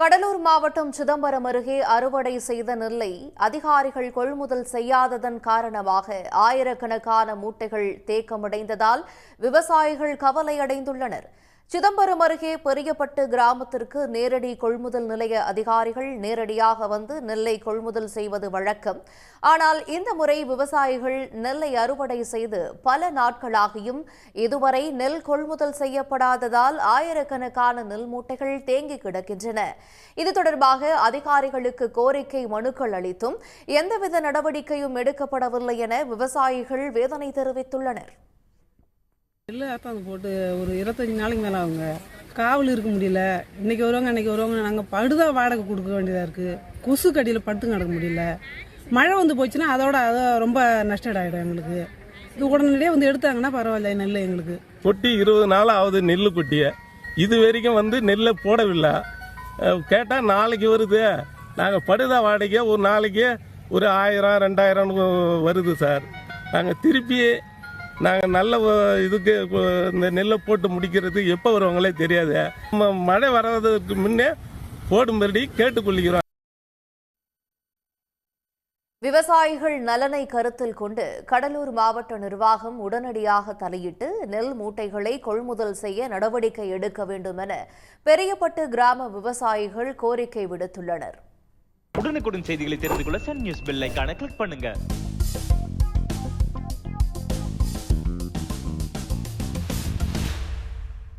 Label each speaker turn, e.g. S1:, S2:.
S1: கடலூர் மாவட்டம் சிதம்பரம் அருகே அறுவடை செய்த நெல்லை அதிகாரிகள் கொள்முதல் செய்யாததன் காரணமாக ஆயிரக்கணக்கான மூட்டைகள் தேக்கமடைந்ததால் விவசாயிகள் கவலையடைந்துள்ளனர். சிதம்பரம் அருகே பெரியப்பட்டு கிராமத்திற்கு நேரடி கொள்முதல் நிலைய அதிகாரிகள் நேரடியாக வந்து நெல்லை கொள்முதல் செய்வது வழக்கம். ஆனால் இந்த முறை விவசாயிகள் நெல்லை அறுவடை செய்து பல நாட்களாகியும் இதுவரை நெல் கொள்முதல் செய்யப்படாததால் ஆயிரக்கணக்கான நெல் மூட்டைகள் தேங்கி கிடக்கின்றன. இது தொடர்பாக அதிகாரிகளுக்கு கோரிக்கை மனுக்கள் அளித்தும் எந்தவித நடவடிக்கையும் எடுக்கப்படவில்லை என விவசாயிகள் வேதனை தெரிவித்துள்ளனர்.
S2: இல்லை அதான் போட்டு ஒரு 25 நாளைக்கு மேலே அவங்க காவல் இருக்க முடியல. இன்றைக்கி வருவாங்க அன்றைக்கி வருவாங்க. நாங்கள் படுதான் வாடகை கொடுக்க வேண்டியதாக இருக்குது. கொசு கடியில் படுத்து கிடக்க முடியல. மழை வந்து போச்சுன்னா அதை ரொம்ப நஷ்டம் ஆகிடும் எங்களுக்கு. இது உடனடியே வந்து எடுத்தாங்கன்னா பரவாயில்ல. நெல் எங்களுக்கு
S3: கொட்டி 20 நாள் ஆகுது. நெல் கொட்டிய இது வரைக்கும் வந்து நெல்லை போடவில்லை. கேட்டால் நாளைக்கு வருது. நாங்கள் படுதா வாடகை ஒரு நாளைக்கு ஒரு 1000-2000 வருது சார். நாங்கள் திருப்பி நல்ல இதுக்கு இந்த நெல்லை போட்டு முடிக்கிறது எப்போ வருவாங்களே தெரியாது. மழை வர்றதுக்கு முன்னே போடும்படி கேட்டுக்கொள்கிறோம்.
S1: விவசாயிகள் நலனை கருத்தில் கொண்டு கடலூர் மாவட்ட நிர்வாகம் உடனடியாக தலையிட்டு நெல் மூட்டைகளை கொள்முதல் செய்ய நடவடிக்கை எடுக்க வேண்டும் என பெரியப்பட்டு கிராம விவசாயிகள் கோரிக்கை விடுத்துள்ளனர்.
S4: உடனுக்குடன் செய்திகளை தெரிந்து கொள்ள சன் நியூஸ் பெல் ஐகானை கிளிக் பண்ணுங்க.